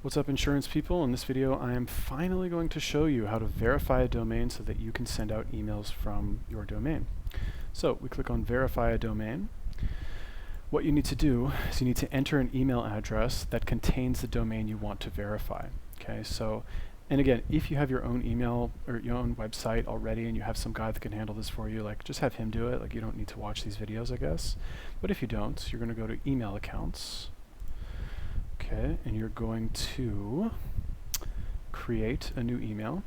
What's up, insurance people? In this video, I am finally going to show you how to verify a domain so that you can send out emails from your domain. So we click on verify a domain. What you need to do is you need to enter an email address that contains the domain you want to verify. Okay, so, and again, if you have your own email or your own website already and you have some guy that can handle this for you, like just have him do it. Like you don't need to watch these videos, I guess. But if you don't, you're going to go to email accounts. Okay, and you're going to create a new email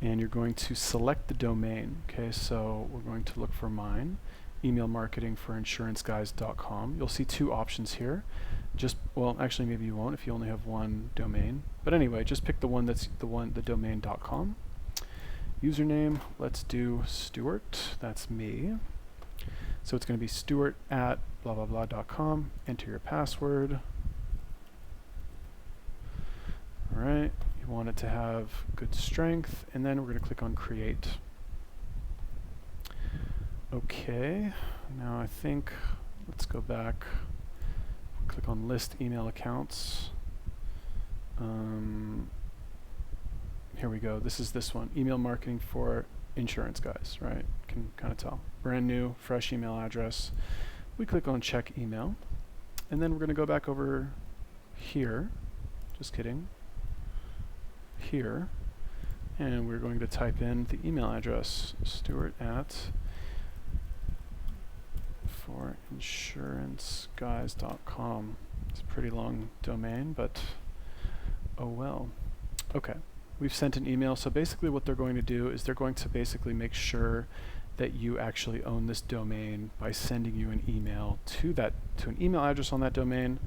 and you're going to select the domain. Okay, so we're going to look for mine, emailmarketingforinsuranceguys.com. You'll see two options here. Well, actually maybe you won't if you only have one domain. But anyway, just pick the one that's the domain.com. Username, let's do Stuart, that's me. So it's going to be Stuart at blah blah blah.com. Enter your password. Alright, you want it to have good strength, and then we're going to click on create. Okay, now I think, let's go back, click on list email accounts. Here we go, this is this one, email marketing for insurance guys, right? Can kind of tell. Brand new, fresh email address. We click on check email, and then we're going to go back over here, just kidding, here, and we're going to type in the email address, Stuart at forinsuranceguys.com. It's a pretty long domain, but oh well. Okay, we've sent an email, so basically what they're going to do is they're going to basically make sure that you actually own this domain by sending you an email to an email address on that domain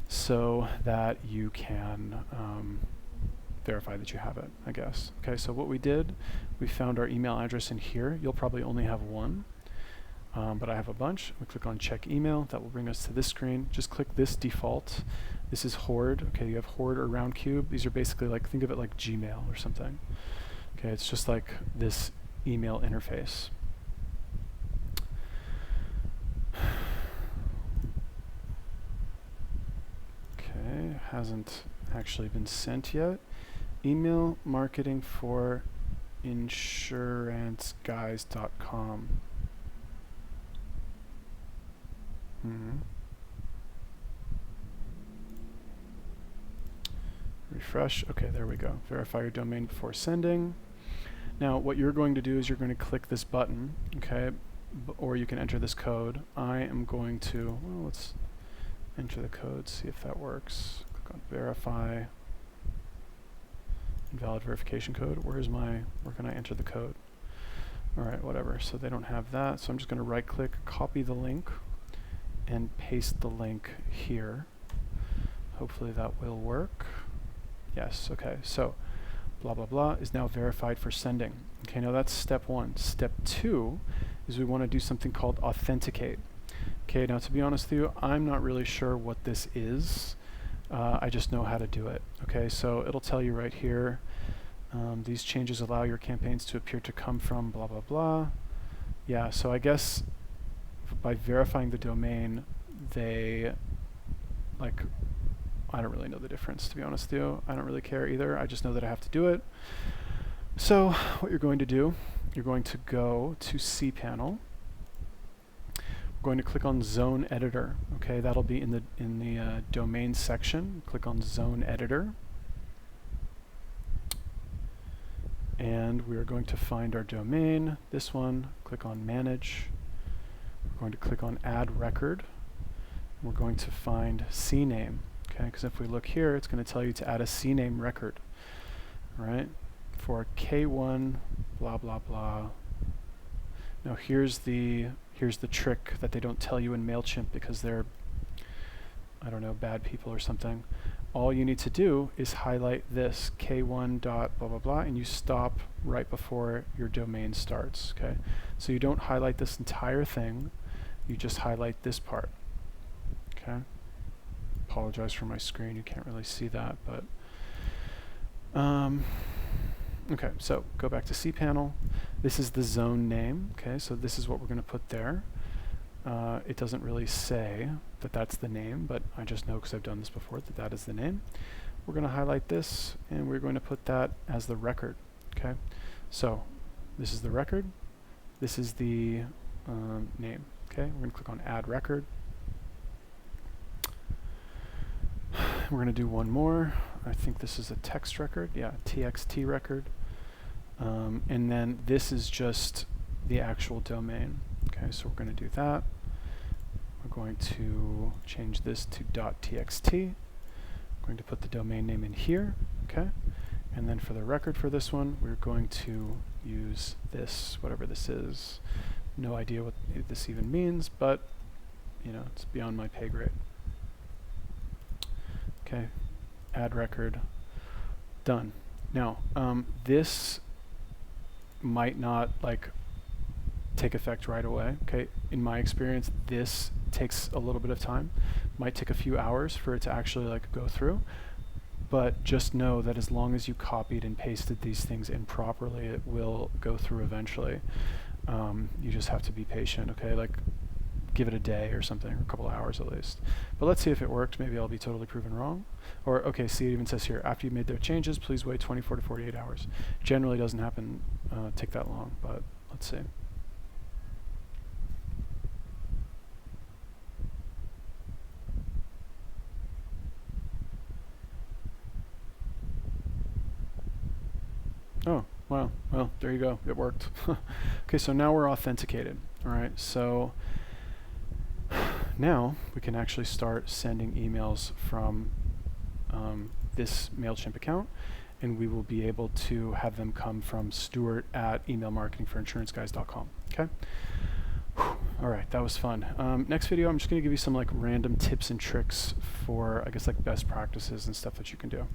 so that you can verify that you have it, I guess. Okay, so what we did, we found our email address in here. You'll probably only have one, but I have a bunch. We click on check email. That will bring us to this screen. Just click this default. This is Horde. Okay, you have Horde or Roundcube. These are basically like, think of it like Gmail or something. Okay, it's just like this email interface. Okay, hasn't actually been sent yet. Email marketing for insuranceguys.com. Refresh. Okay, there we go. Verify your domain before sending. Now, what you're going to do is you're going to click this button, okay, or you can enter this code. I am going to, well, let's enter the code, see if that works. Click on verify. Invalid verification code. Where can I enter the code? Alright, whatever. So they don't have that. So I'm just going to right click, copy the link, and paste the link here. Hopefully that will work. Yes, okay. So blah blah blah is now verified for sending. Okay, now that's step one. Step two is we want to do something called authenticate. Okay, now to be honest with you, I'm not really sure what this is. I just know how to do it. Okay, so it'll tell you right here, these changes allow your campaigns to appear to come from blah blah blah. Yeah, so I guess by verifying the domain, they, like, I don't really know the difference, to be honest with you. I don't really care either. I just know that I have to do it. So what you're going to do, you're going to go to cPanel. We're going to click on Zone Editor. Okay, that'll be in the domain section. Click on Zone Editor, and we are going to find our domain. This one. Click on Manage. We're going to click on Add Record. We're going to find CNAME. Okay, because if we look here, it's going to tell you to add a CNAME record. Right, for K1 blah blah blah. Now here's the trick that they don't tell you in MailChimp because they're, I don't know, bad people or something. All you need to do is highlight this K1 dot blah blah blah, and you stop right before your domain starts. Okay, so you don't highlight this entire thing, you just highlight this part. Okay, apologize for my screen, you can't really see that, but okay, so go back to cPanel. This is the zone name. Okay, so this is what we're going to put there. It doesn't really say. that that's the name, but I just know because I've done this before that that is the name. We're going to highlight this, and we're going to put that as the record. Okay, so this is the record. This is the name. Okay, we're going to click on Add Record. We're going to do one more. I think this is a text record. Yeah, TXT record. And then this is just the actual domain. Okay, so we're going to do that. We're going to change this to .txt. We're going to put the domain name in here. Okay, and then for the record for this one, we're going to use this, whatever this is. No idea what this even means, but you know, it's beyond my pay grade. Okay, add record, done. Now, this might not like take effect right away. Okay, in my experience, this takes a little bit of time. Might take a few hours for it to actually like go through. But just know that as long as you copied and pasted these things in properly, it will go through eventually. You just have to be patient, okay? Like, give it a day or something, or a couple of hours at least. But let's see if it worked. Maybe I'll be totally proven wrong. Or, okay, see, it even says here, after you've made their changes, please wait 24 to 48 hours. Generally doesn't happen, take that long, but let's see. Oh, wow. Well, there you go. It worked. Okay, so now we're authenticated. All right, so now we can actually start sending emails from this MailChimp account, and we will be able to have them come from Stuart@emailmarketingforinsuranceguys.com. Okay? All right, that was fun. Next video, I'm just going to give you some like random tips and tricks for, I guess, like best practices and stuff that you can do.